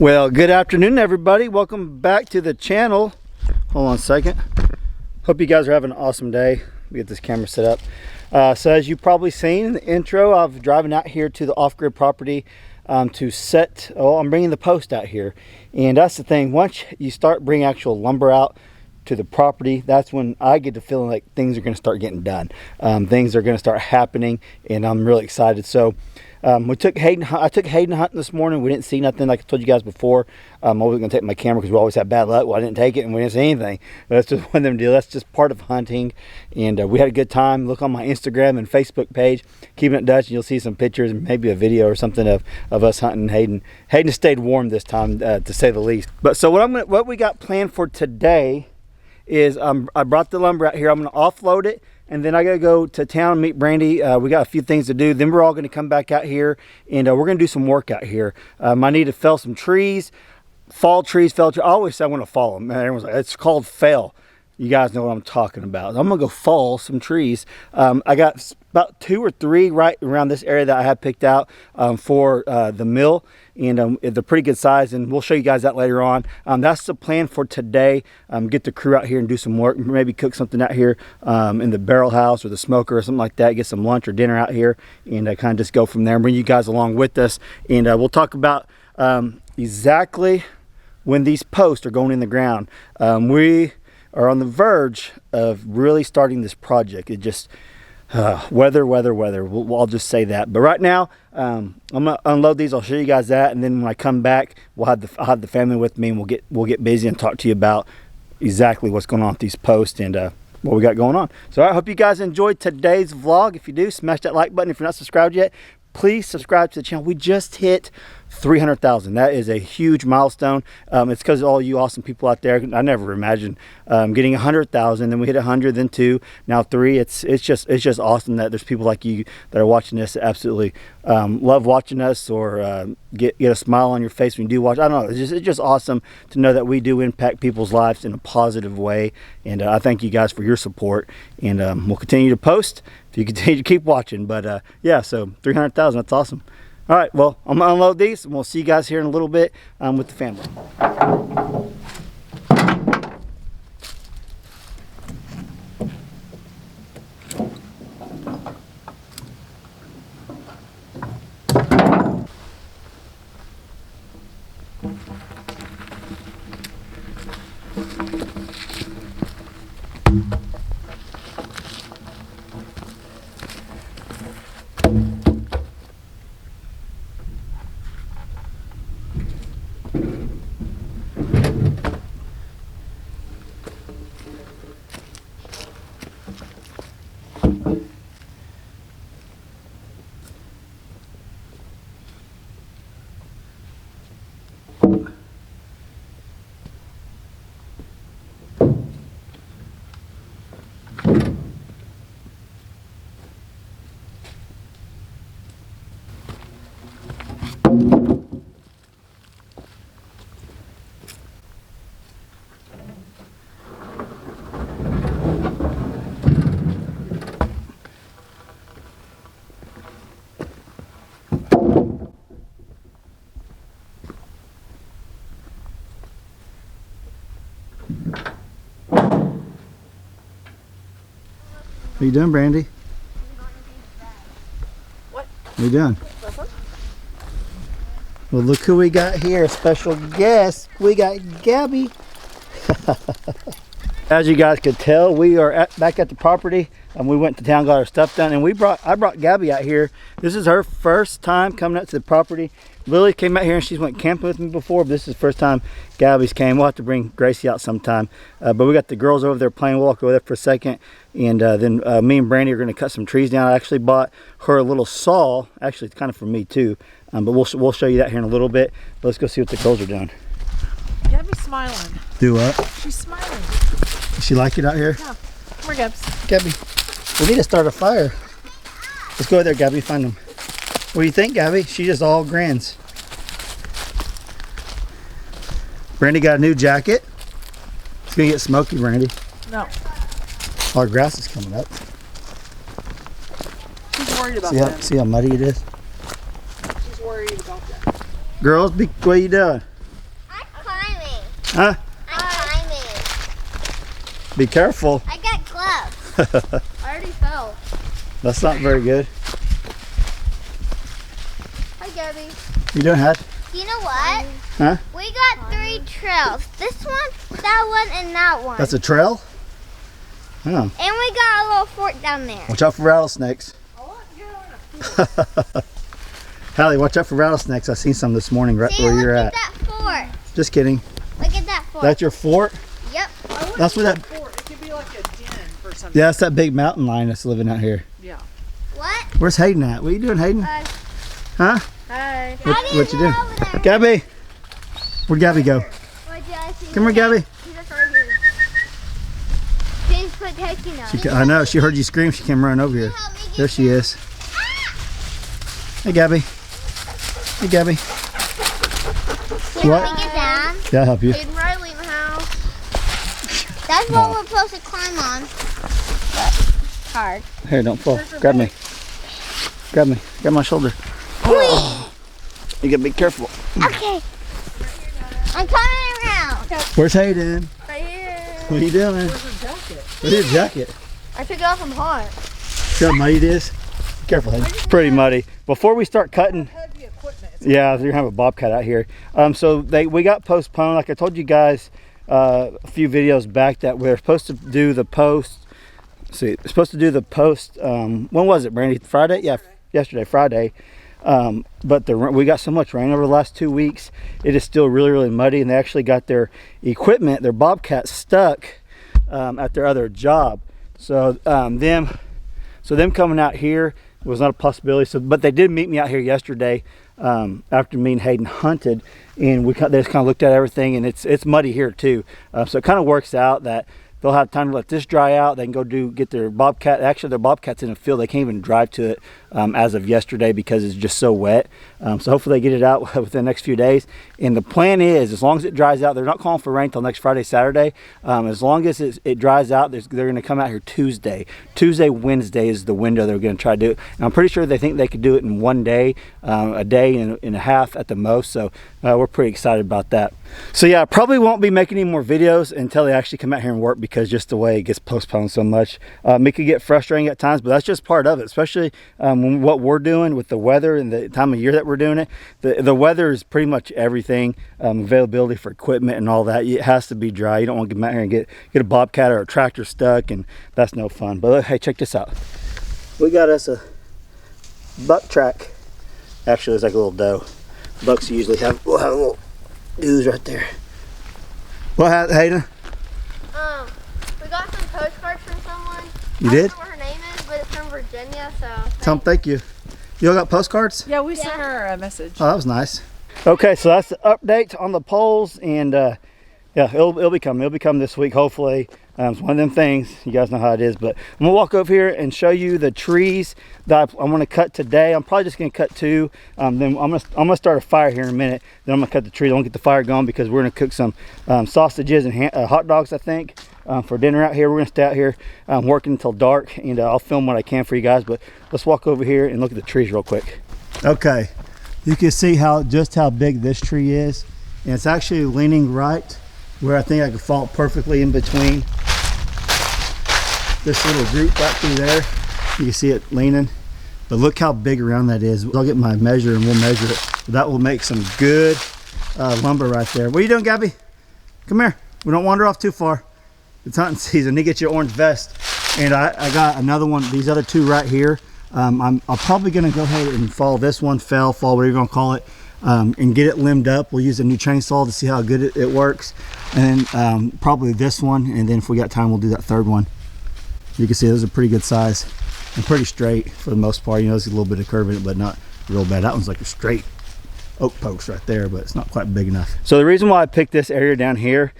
Well, good afternoon, everybody. Welcome back to the channel. Hold on a second. Hope you guys are having an awesome day. Let me get this camera set up. So as you've probably seen in the intro, I'm driving out here to the off-grid property to set, I'm bringing the post out here. And that's the thing, once you start bringing actual lumber out to the property, that's when I get the feeling like things are going to start getting done. Things are going to start happening, and I'm really excited. So I took Hayden hunting this morning. We didn't see nothing, like I told you guys before. I wasn't going to take my camera because we always have bad luck. Well, I didn't take it and we didn't see anything. But that's just one of them deals. That's just part of hunting. And we had a good time. Look on my Instagram and Facebook page, Keeping It Dutch, and you'll see some pictures and maybe a video or something of us hunting Hayden. Hayden stayed warm this time, to say the least. But so what we got planned for today is I brought the lumber out here. I'm going to offload it, and then I got to go to town and meet Brandy. We got a few things to do. Then we're all going to come back out here, and we're going to do some work out here. I need to fell some trees, fall trees. I always say I want to fall them. Everyone's like, it's called fell. You guys know what I'm talking about. I'm going to go fall some trees. I got about 2 or 3 right around this area that I have picked out for the mill. And they're pretty good size, and we'll show you guys that later on. That's the plan for today. Get the crew out here and do some work. Maybe cook something out here in the barrel house or the smoker or something like that. Get some lunch or dinner out here, and kind of just go from there and bring you guys along with us. And we'll talk about exactly when these posts are going in the ground. We are on the verge of really starting this project. It just weather. I'll just say that. But right now, I'm gonna unload these. I'll show you guys that, and then when I come back, I'll have the family with me, and we'll get busy and talk to you about exactly what's going on with these posts and what we got going on. So I hope you guys enjoyed today's vlog. If you do, smash that like button. If you're not subscribed yet, please subscribe to the channel. We just hit 300,000. That is a huge milestone. It's because of all you awesome people out there. I never imagined getting 100,000. Then we hit 100, then 2, now 3. It's just awesome that there's people like you that are watching this that absolutely love watching us, or get a smile on your face when you do watch. I don't know. It's just awesome to know that we do impact people's lives in a positive way. And I thank you guys for your support. And we'll continue to post if you continue to keep watching. But yeah, so 300,000. That's awesome. All right, well, I'm gonna unload these, and we'll see you guys here in a little bit with the family. What are you doing, Brandy? What? What are you doing? Well, look who we got here. Special guest. We got Gabby. As you guys could tell, we are back at the property, and we went to town, got our stuff done, and I brought Gabby out here. This is her first time coming out to the property. Lily came out here and she's went camping with me before, but this is the first time Gabby's came. We'll have to bring Gracie out sometime. But we got the girls over there playing. We'll walk over there for a second, and then me and Brandy are going to cut some trees down. I actually bought her a little saw. Actually, it's kind of for me too, but we'll show you that here in a little bit. But let's go see what the girls are doing. Gabby's smiling. Do what? She's smiling. Does she like it out here? Yeah. Come here, Gabs. Gabby, we need to start a fire. Let's go over there, Gabby, find them. What do you think, Gabby? She just all grins. Brandy got a new jacket. It's gonna get smoky, Brandy. No. Our grass is coming up. She's worried about that. See how muddy it is? She's worried about that. Girls, what are you doing? Huh? I'm climbing. Be careful. I got gloves. I already fell. That's not very good. Hi, Gabby. You doing, Had? You know what? Huh? We got 3 trails. This one, that one, and that one. That's a trail? Oh. And we got a little fort down there. Watch out for rattlesnakes. Hallie, watch out for rattlesnakes. I seen some this morning right See, where you're look at. that fort. Just kidding. Look at that fort. That's your fort? Yep. That's where that. Fort. It could be like a den for something. Yeah, that's that big mountain lion that's living out here. Yeah. What? Where's Hayden at? What are you doing, Hayden? Huh? Hi. What you doing? Gabby? Where'd Gabby go? Come here, Gabby. She's just right here. She's protecting us. I know. She heard you scream. She came running over here. There she is. Hey, Gabby. Hey, Gabby. Can What? we get down? Yeah, I'll help you. Hayden Riley in the house. That's what we're supposed to climb on. But hard. Here, don't fall. Grab me. Grab me. Grab my shoulder. You gotta be careful. Okay. I'm coming around. Where's Hayden? Right here. What are you doing? Where's her jacket? Where's your jacket? I took it off from hot. See how muddy it is? Be careful, Hayden. It's pretty muddy. Before we start cutting, Heavy equipment. yeah, you're gonna have a bobcat out here. So we got postponed. Like I told you guys a few videos back that we're supposed to do the post. See, we're supposed to do the post. When was it, Brandy? Friday? Yeah, yesterday, Friday. But we got so much rain over the last 2 weeks. It is still really, really muddy, and they actually got their equipment, their bobcat, stuck at their other job. So them coming out here was not a possibility. So, but they did meet me out here yesterday after me and Hayden hunted, and they just kind of looked at everything, and it's muddy here too. So it kind of works out that they'll have time to let this dry out. They can go get their bobcat. Actually, their bobcat's in a field. They can't even drive to it as of yesterday because it's just so wet. So hopefully they get it out within the next few days. And the plan is, as long as it dries out, they're not calling for rain till next Friday, Saturday. As long as it dries out, they're going to come out here Tuesday. Wednesday is the window they're going to try to do it. And I'm pretty sure they think they could do it in 1 day, a day and a half at the most. So we're pretty excited about that. So yeah, I probably won't be making any more videos until they actually come out here and work, because just the way it gets postponed so much. It could get frustrating at times, but that's just part of it, especially what we're doing with the weather and the time of year that we're doing it. The weather is pretty much everything. Availability for equipment and all that. It has to be dry. You don't want to come out here and get a bobcat or a tractor stuck, and that's no fun. But hey, check this out. We got us a buck track. Actually, it's like a little doe. Bucks usually will have a little dudes right there. What, Hayden? We got some postcards from someone. You did? I don't know what her name is, but it's from Virginia, so. Tell them thank you. You all got postcards? Yeah, we sent her a message. Oh, that was nice. Okay, so that's the update on the polls, and yeah, it'll be coming. It'll be coming this week, hopefully. It's one of them things. You guys know how it is, but I'm gonna walk over here and show you the trees that I'm gonna cut today. I'm probably just gonna cut 2. Then I'm gonna start a fire here in a minute. Then I'm gonna cut the tree. I want to get the fire going because we're gonna cook some sausages and hot dogs, I think, for dinner out here. We're gonna stay out here working until dark, and I'll film what I can for you guys. But let's walk over here and look at the trees real quick. Okay, you can see just how big this tree is, and it's actually leaning right where I think I could fall perfectly in between this little group right through there. You can see it leaning, but look how big around that is. I'll get my measure and we'll measure it. That will make some good lumber right there. What are you doing, Gabby? Come here. We don't wander off too far. It's hunting season. You get your orange vest, and I got another one. These other 2 right here. I'm probably gonna go ahead and fall this one, fall, whatever you're gonna call it, and get it limbed up. We'll use a new chainsaw to see how good it works, and probably this one, and then if we got time, we'll do that 3rd one. You can see those are pretty good size and pretty straight for the most part. You know, there's a little bit of curve in it, but not real bad. That one's like a straight oak post right there, but it's not quite big enough. So the reason why I picked this area down here,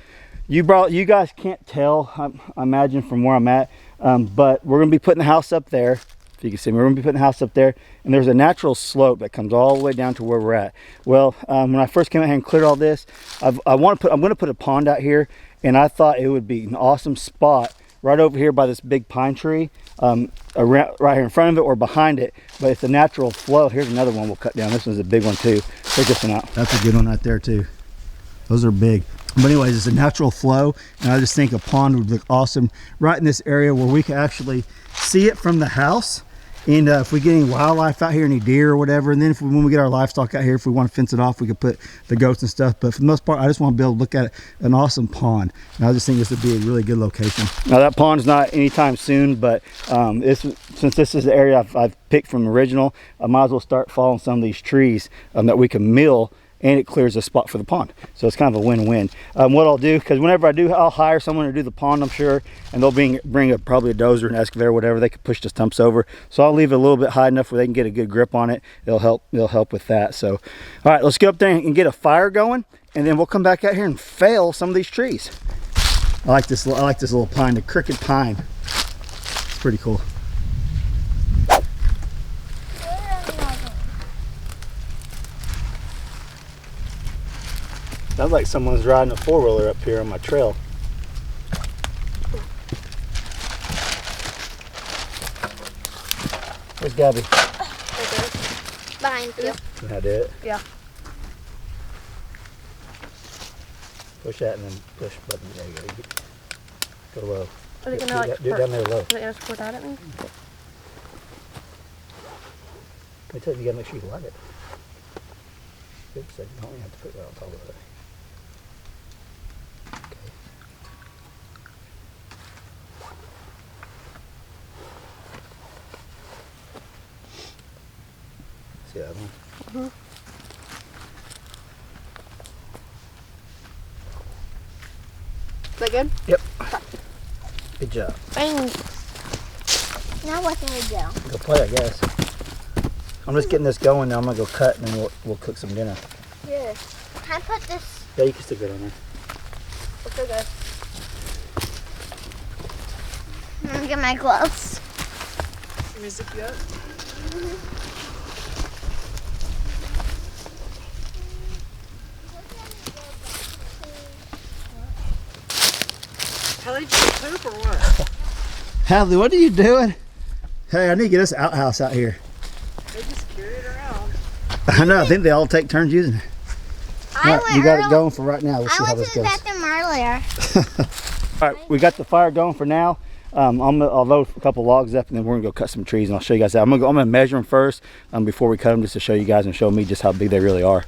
you guys can't tell, I imagine, from where I'm at, but we're gonna be putting the house up there. If you can see, we're gonna be putting the house up there, and there's a natural slope that comes all the way down to where we're at. Well, when I first came out here and cleared all this, I'm gonna put a pond out here, and I thought it would be an awesome spot right over here by this big pine tree, right here in front of it or behind it, but it's a natural flow. Here's another one we'll cut down. This one's a big one too. Check this one out. That's a good one right there too. Those are big. But anyways, it's a natural flow, and I just think a pond would look awesome right in this area where we can actually see it from the house. And if we get any wildlife out here, any deer or whatever, and then when we get our livestock out here, if we want to fence it off, we could put the goats and stuff. But for the most part, I just want to be able to look at an awesome pond. And I just think this would be a really good location. Now that pond's not anytime soon, but since this is the area I've picked from the original, I might as well start following some of these trees that we can mill, and it clears a spot for the pond. So it's kind of a win-win. What I'll do, because whenever I do, I'll hire someone to do the pond, I'm sure, and they'll bring probably a dozer, an excavator, whatever. They can push the stumps over. So I'll leave it a little bit high enough where they can get a good grip on it. It'll help with that. So, all right, let's get up there and get a fire going, and then we'll come back out here and fell some of these trees. I like this little pine, the crooked pine. It's pretty cool. Sounds like someone's riding a four-wheeler up here on my trail. Where's Gabby? Behind you. Can I do it? Yeah. Push that and then push button. There you go. Go low. Are they gonna Do it down there low. Are they gonna squirt out at me? I tell you, you gotta make sure you light it. Oops, I don't have to put that on top of it. See that one? Mm-hmm. Is that good? Yep. Good job. Now what can we do? Go play, I guess. I'm just getting this going now. I'm gonna go cut and then we'll cook some dinner. Yeah. Can I put this? Yeah, you can stick it on there. Okay, guys. I'm gonna get my gloves. Let me zip you up. How did you poop or what? Hadley, what are you doing? Hey, I need to get this outhouse out here. They just carry it around. I know, I think they all take turns using it. Right, you got it going for right now. We'll see how this goes. I went to the bathroom earlier. All right, we got the fire going for now. I'll load a couple logs up, and then we're gonna go cut some trees, and I'll show you guys that. I'm gonna measure them first before we cut them, just to show you guys and show me just how big they really are.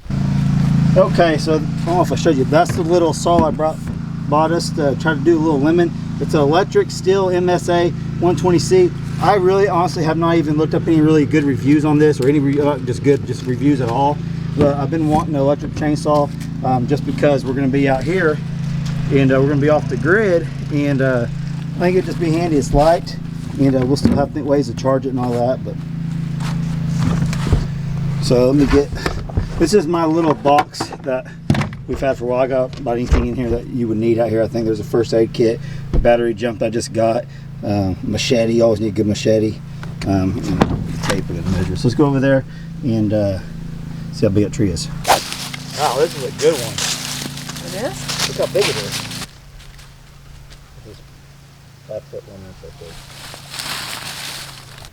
Okay, so I don't know if I showed you. That's the little saw I bought us to try to do a little lemon. It's an electric Stihl MSA 120C. I really honestly have not even looked up any really good reviews on this, or any just reviews at all. But I've been wanting an electric chainsaw just because we're going to be out here and we're going to be off the grid, and I think it'd just be handy. It's light, and we'll still have ways to charge it and all that. But so let me get, this is my little box that we've had for a while. I got about anything in here that you would need out here. I think there's a first aid kit, a battery jump I just got, machete. You always need a good machete, and tape it and measure. So let's go over there and see how big that tree is. Wow, this is a good one. It is? Look how big it is. This 5 foot one right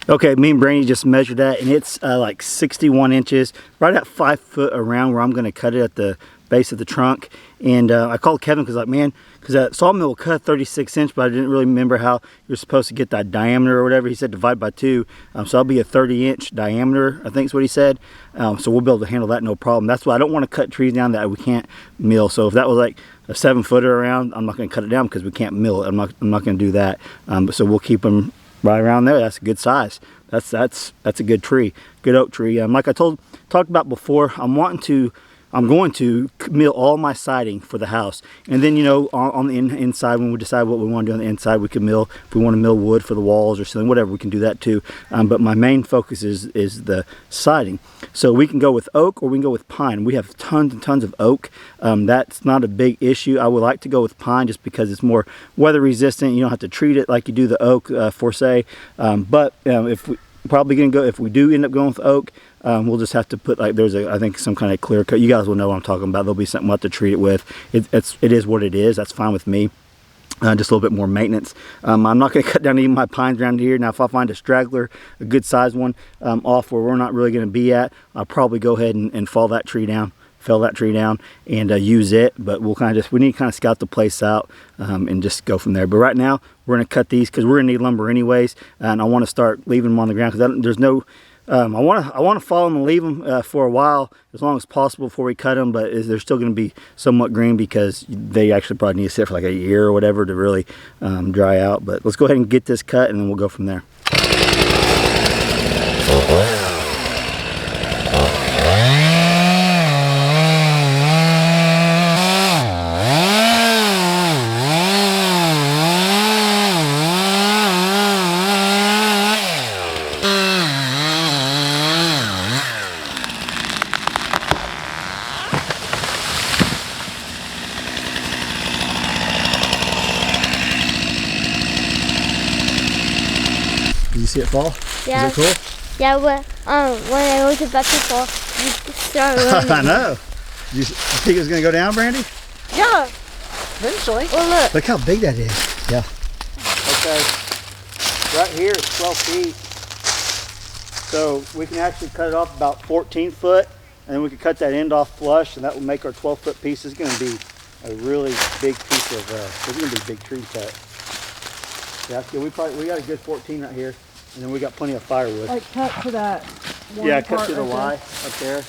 there. Okay, me and Brandy just measured that, and it's like 61 inches, right at 5 foot around where I'm going to cut it at the base of the trunk. And I called Kevin because, like, man, because that sawmill will cut 36 inch, but I didn't really remember how you're supposed to get that diameter or whatever. He said divide by 2, so that'll be a 30-inch diameter, I think is what he said. So we'll be able to handle that no problem. That's why I don't want to cut trees down that we can't mill. So if that was like a 7-footer around, I'm not going to cut it down because we can't mill it. I'm not going to do that. So we'll keep them right around there. That's a good size. That's a good tree, good oak tree. Like I talked about before, I'm going to mill all my siding for the house, and then, you know, on the inside, when we decide what we want to do on the inside, we can mill, if we want to mill wood for the walls or something, whatever, we can do that too. But my main focus is the siding. So we can go with oak or we can go with pine. We have tons and tons of oak. That's not a big issue. I would like to go with pine just because it's more weather resistant. You don't have to treat it like you do the oak, for say. But if we do end up going with oak, we'll just have to put, like, I think some kind of clear coat. You guys will know what I'm talking about. There'll be something we'll have to treat it with. It is what it is. That's fine with me. Just a little bit more maintenance. I'm not going to cut down even my pines around here. Now, if I find a straggler, a good sized one, off where we're not really going to be at, I'll probably go ahead and fall that tree down fell that tree down, and use it. But we'll we need to kind of scout the place out and just go from there. But right now we're going to cut these because we're going to need lumber anyways, and I want to start leaving them on the ground because there's no I want to follow them and leave them for a while, as long as possible before we cut them, but they're still going to be somewhat green because they actually probably need to sit for like a year or whatever to really dry out. But let's go ahead and get this cut and then we'll go from there. Did you see it fall? Yeah. Is it cool? Yeah, when I was about to fall, you started running. I know. You think it was going to go down, Brandy? Yeah, eventually. Oh, look. Look how big that is. Yeah. Okay. Right here is 12 feet. So we can actually cut it off about 14 foot, and then we can cut that end off flush, and that will make our 12-foot piece. It's going to be a really big piece of, it's going to be a big tree cut. Yeah, that's good. We got a good 14 right here, and then we got plenty of firewood. Like cut to that one Yeah, part cut to the right Y up there,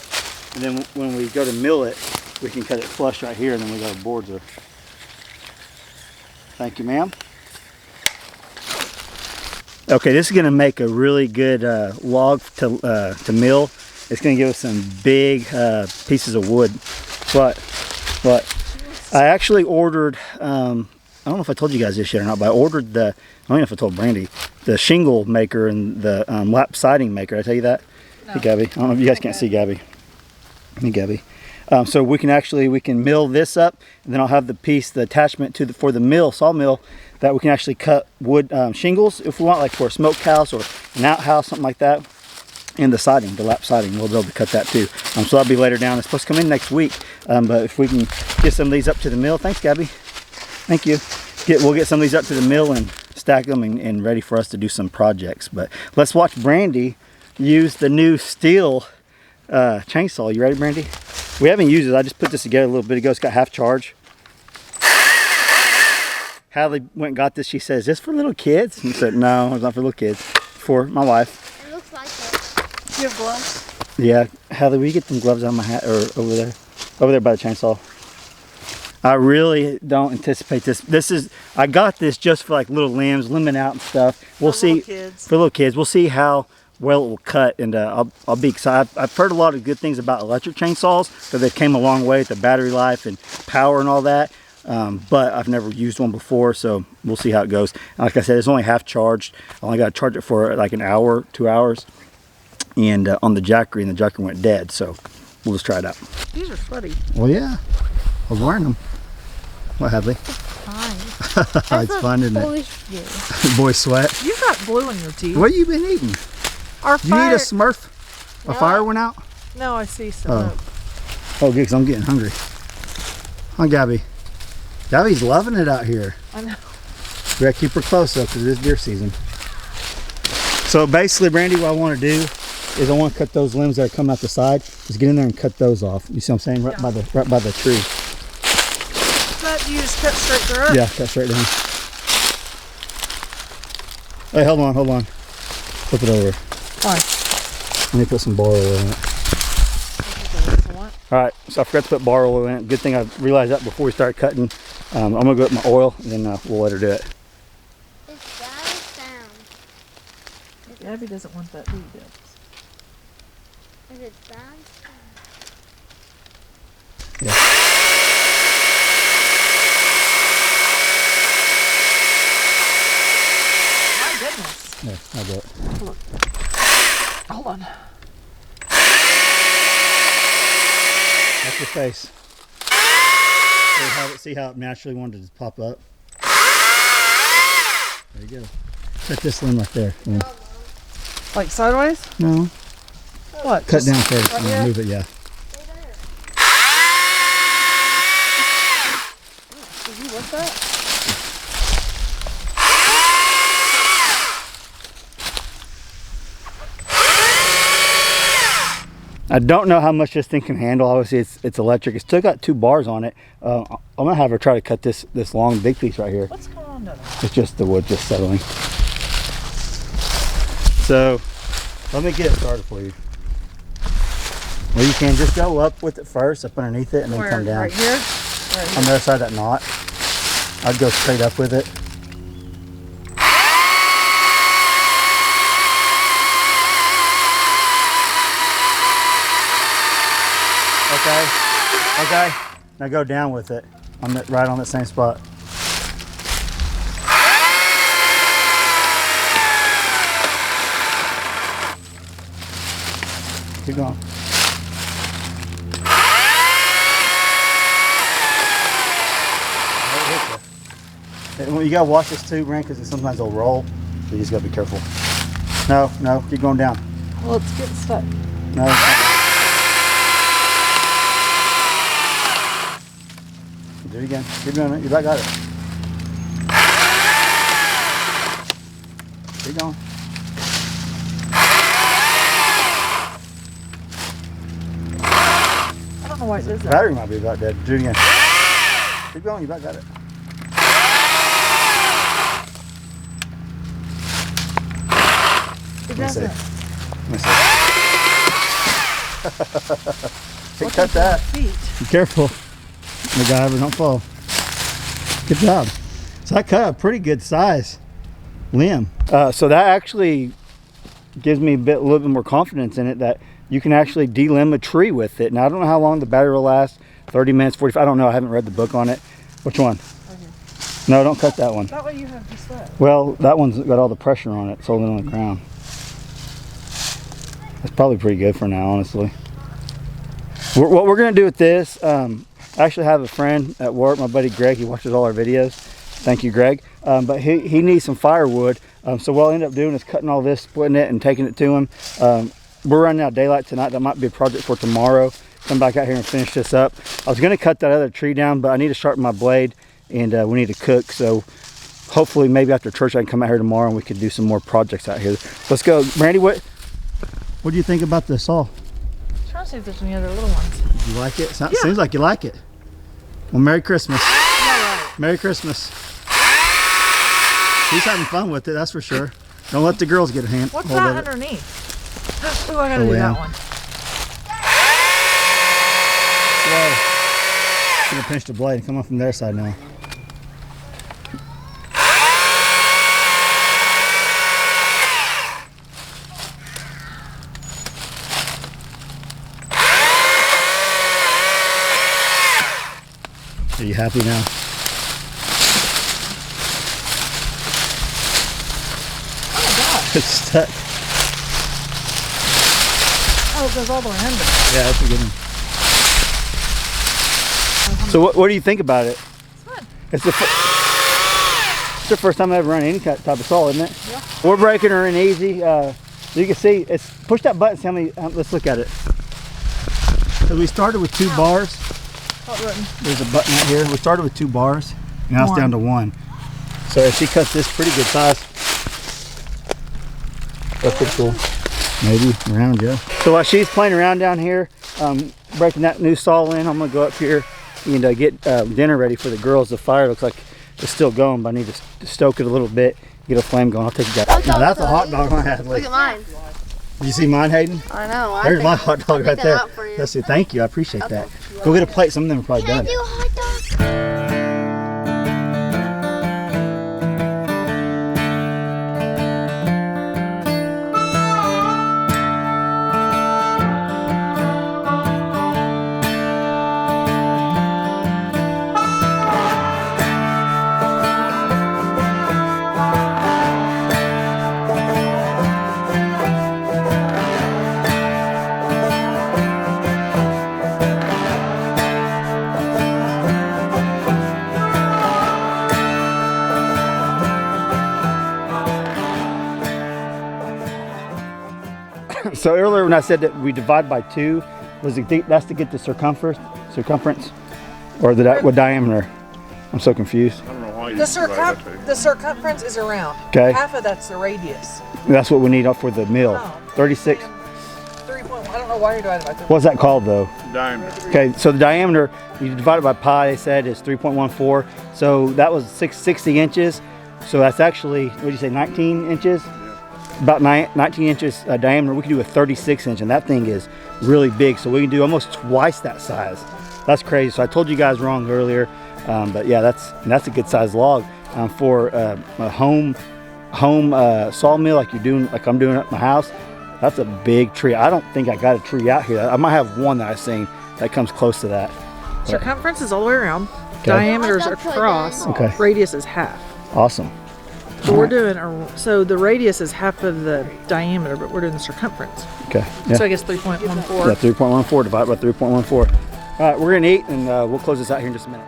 and then when we go to mill it, we can cut it flush right here, and then we got our boards there. Thank you, ma'am. Okay, this is going to make a really good log to mill. It's going to give us some big pieces of wood. But I actually ordered, I don't know if I told you guys this yet or not, but I ordered I don't know if I told Brandy, the shingle maker and the lap siding maker. Did I tell you that? No. Hey, Gabby. I don't know if you guys can't see Gabby. Hey, Gabby. So we can mill this up, and then I'll have the piece, the attachment for the mill, sawmill, that we can actually cut wood shingles if we want, like for a smokehouse or an outhouse, something like that. And the siding, the lap siding, we'll be able to cut that too. So that'll be later down. It's supposed to come in next week, but if we can get some of these up to the mill, thanks, Gabby. Thank you. We'll get some of these up to the mill and stack them and ready for us to do some projects. But let's watch Brandy use the new Stihl chainsaw. You ready, Brandy? We haven't used it. I just put this together a little bit ago. It's got half charge. Hadley went and got this. She says, "Is this for little kids?" And I said, "No, it's not for little kids. It's for my wife." It looks like it. Do you have gloves? Yeah, Hadley, will you get them gloves on my hat or over there by the chainsaw? I really don't anticipate this. I got this just for like little limbs, limbing out and stuff. We'll see. For little kids. We'll see how well it will cut, and I'll be excited. I've heard a lot of good things about electric chainsaws, that they came a long way with the battery life and power and all that. But I've never used one before, so we'll see how it goes. Like I said, it's only half charged. I only got to charge it for like an hour, 2 hours, and on the jackery, and the jackery went dead. So we'll just try it out. These are sweaty. Well, yeah, I was wearing them. What, Hadley? Fine. It's fun, isn't it? Boy sweat. You've got blue in your teeth. What have you been eating? Our You need fire. a Smurf? A fire went out? No, I see smoke. Oh, good, because I'm getting hungry. Huh, Gabby? Gabby's loving it out here. I know. We gotta keep her close though, because it is deer season. So basically, Brandy, what I want to do is I want to cut those limbs that are coming out the side. Just get in there and cut those off. You see what I'm saying? Right by the tree. But you just cut straight through it? Yeah, cut straight down. Hey, hold on. Flip it over. Fine. Let me put some bar oil in it. All right, so I forgot to put bar oil in it. Good thing I realized that before we start cutting. I'm gonna go get my oil, and then we'll let her do it. It's bad sound. Abby doesn't want that, do you? Is it bad sound? Yeah. My goodness. Yeah, I'll do it. Hold on. That's your face. See how it naturally wanted to pop up? There you go. Cut this limb right there. Yeah. Like sideways? No. What? Cut just down first right and here? move it, yeah. Did you want that? I don't know how much this thing can handle. Obviously, it's electric. It's still got 2 bars on it. I'm gonna have her try to cut this long big piece right here. What's going on down there? It's just the wood just settling. So let me get it started for you. Well, you can just go up with it first, up underneath it, and then come down. Right here? Right here. On the other side of that knot, I'd go straight up with it. Okay. Now go down with it on the, right on that same spot. Keep going. You gotta watch this too, Brent, because sometimes it'll roll. So you just gotta be careful. No, keep going down. Well, it's getting stuck. No. Do it again. Keep doing it. You about got it. Keep going. I don't know why it does that. Battery might be about dead. Do it again. Keep going. You about got it. It Let me see. doesn't. Let me see. Hey, cut that. Feet. Be careful. MacGyver, don't fall. Good job. So I cut a pretty good size limb. So that actually gives me a little bit more confidence in it that you can actually delimb a tree with it. Now I don't know how long the battery will last. 30 minutes, 45. I don't know. I haven't read the book on it. Which one? Right here. No, don't cut that one. That way you have just that. Well, that one's got all the pressure on it. It's holding on the ground. That's probably pretty good for now, honestly. What we're going to do with this, I actually have a friend at work, my buddy Greg. He watches all our videos. Thank you, Greg. But he needs some firewood. So what I'll end up doing is cutting all this, splitting it, and taking it to him. We're running out of daylight tonight. That might be a project for tomorrow. Come back out here and finish this up. I was going to cut that other tree down, but I need to sharpen my blade, and we need to cook. So hopefully maybe after church I can come out here tomorrow and we could do some more projects out here. Let's go. Brandy, what do you think about the saw? I'm trying to see if there's any other little ones. You like it? Seems like you like it. Well, Merry Christmas. Right. Merry Christmas. He's having fun with it, that's for sure. Don't let the girls get a hand. What's hold that of it. underneath? Oh, I gotta Oh, do yeah. that one. Slow. I'm gonna pinch the blade and come up from their side now. Are you happy now? Oh my god. It's stuck. Oh, it goes all the way under. Yeah, that's a good one. So what do you think about it? It's fun. It's the first time I've ever run any type of saw, isn't it? Yeah. We're breaking her in easy. You can see, it's push that button. See how many, let's look at it. So we started with 2 bars. Hot button. There's a button right here. We started with 2 bars. Now it's down to 1. So she cuts this pretty good size. That's pretty cool. Maybe around, yeah. So while she's playing around down here, breaking that new saw in, I'm gonna go up here and get dinner ready for the girls. The fire looks like it's still going, but I need to stoke it a little bit, get a flame going. I'll take you guys. Now that's a hot dog I had. Look at mine. Did you see mine, Hayden? I know. There's my hot dog right there. Out for you. Let's see. Thank you. I appreciate that. Go get a plate. Some of them are probably Can I done. do a hot dog? So earlier when I said that we divide by 2, that's to get the circumference, or what diameter? I'm so confused. I don't know why you The divide that the circumference is around. Okay. Half of that's the radius. That's what we need for the mill. Oh. 36. 3 point. I don't know why divided by 3. What's that called though? Diameter. Okay, so the diameter, you divide it by pi, they said is 3.14. So that was 60 inches. So that's actually, what did you say, 19 inches? About 19 inches diameter. We can do a 36 inch, and that thing is really big. So we can do almost twice that size. That's crazy. So I told you guys wrong earlier, but yeah, that's a good size log for a home sawmill like I'm doing at my house. That's a big tree. I don't think I got a tree out here. I might have one that I've seen that comes close to that. Circumference is all the way around. Okay. Diameter is across. Okay. Radius is half. Awesome. So we're doing so the radius is half of the diameter, but we're doing the circumference. Okay. Yeah. So I guess 3.14. Yeah, 3.14 divided by 3.14. All right, we're gonna eat, and we'll close this out here in just a minute.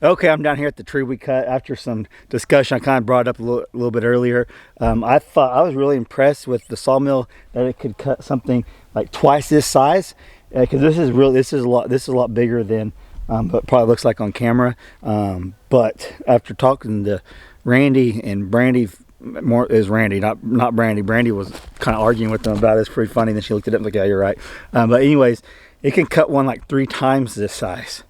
Okay, I'm down here at the tree we cut after some discussion. I kind of brought it up a little bit earlier. I was really impressed with the sawmill that it could cut something like twice this size, because this is a lot bigger than what probably looks like on camera. But after talking to Randy and Brandy, more is Randy, not Brandy. Brandy was kind of arguing with them about it. It's pretty funny. Then she looked it up and was like, yeah, you're right. But anyways, it can cut one like 3 times this size.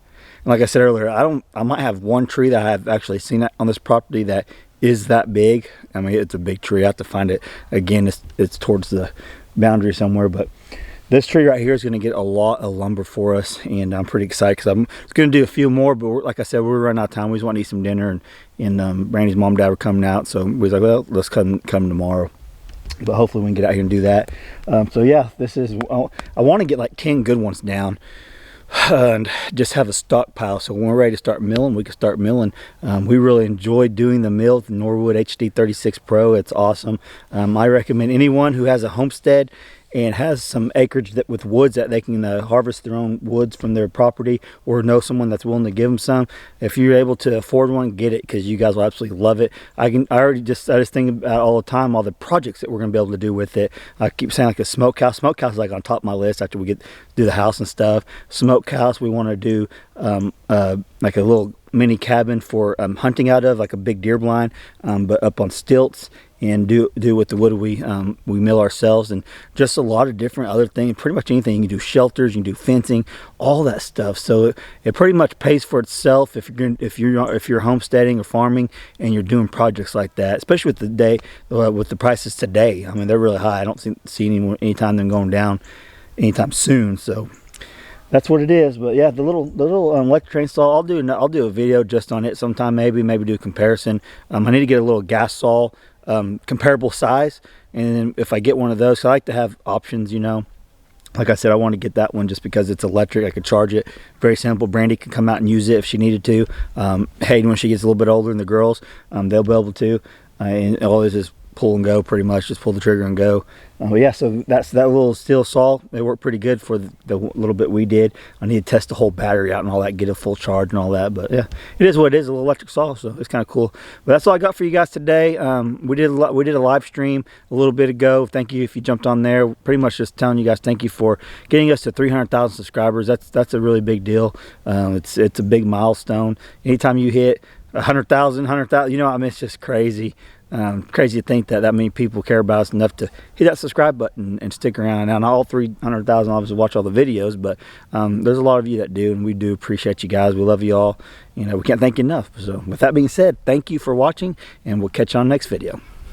Like I said earlier, I might have one tree that I have actually seen on this property that is that big. I mean, it's a big tree. I have to find it again. It's towards the boundary somewhere, but this tree right here is going to get a lot of lumber for us, and I'm pretty excited because I'm going to do a few more. But like I said, we're running out of time. We just want to eat some dinner, and Brandy's mom and dad were coming out, so we was like, well, let's come tomorrow. But hopefully we can get out here and do that. So yeah, I want to get like 10 good ones down. And just have a stockpile, so when we're ready to start milling, we can start milling. We really enjoyed doing the mill with the Norwood HD36 Pro. It's awesome. I recommend anyone who has a homestead and has some acreage with woods that they can harvest their own woods from their property, or know someone that's willing to give them some. If you're able to afford one, get it, because you guys will absolutely love it. I just think about all the time all the projects that we're going to be able to do with it. I keep saying like a smokehouse. Smokehouse is like on top of my list after we do the house and stuff. Smokehouse, we want to do like a little mini cabin for hunting out of, like a big deer blind, but up on stilts, and do with the wood we mill ourselves, and just a lot of different other things. Pretty much anything. You can do shelters, you can do fencing, all that stuff. So it pretty much pays for itself if you're homesteading or farming and you're doing projects like that. Especially with the prices today. I mean, they're really high. I don't see any time them going down anytime soon. So that's what it is. But yeah, the little electric train saw, I'll do a video just on it sometime, maybe do a comparison. I need to get a little gas saw, comparable size, and then if I get one of those, so I like to have options, like I said, I want to get that one just because it's electric. I could charge it, very simple. Brandy can come out and use it if she needed to. Hayden, when she gets a little bit older, and the girls, they'll be able to, and all this is pull and go, pretty much just pull the trigger and go. But yeah, so that's that little Stihl saw. They work pretty good for the little bit we did. I need to test the whole battery out and all that, get a full charge and all that. But yeah, it is what it is, a little electric saw, so it's kind of cool. But that's all I got for you guys today. We did a live stream a little bit ago. Thank you if you jumped on there. Pretty much just telling you guys thank you for getting us to 300,000 subscribers. That's a really big deal. It's a big milestone. Anytime you hit 100,000, I mean, it's just crazy. Crazy to think that many people care about us enough to hit that subscribe button and stick around. Now, not all 300,000 obviously watch all the videos, but there's a lot of you that do, and we do appreciate you guys. We love you all. We can't thank you enough. So with that being said, thank you for watching, and we'll catch you on the next video.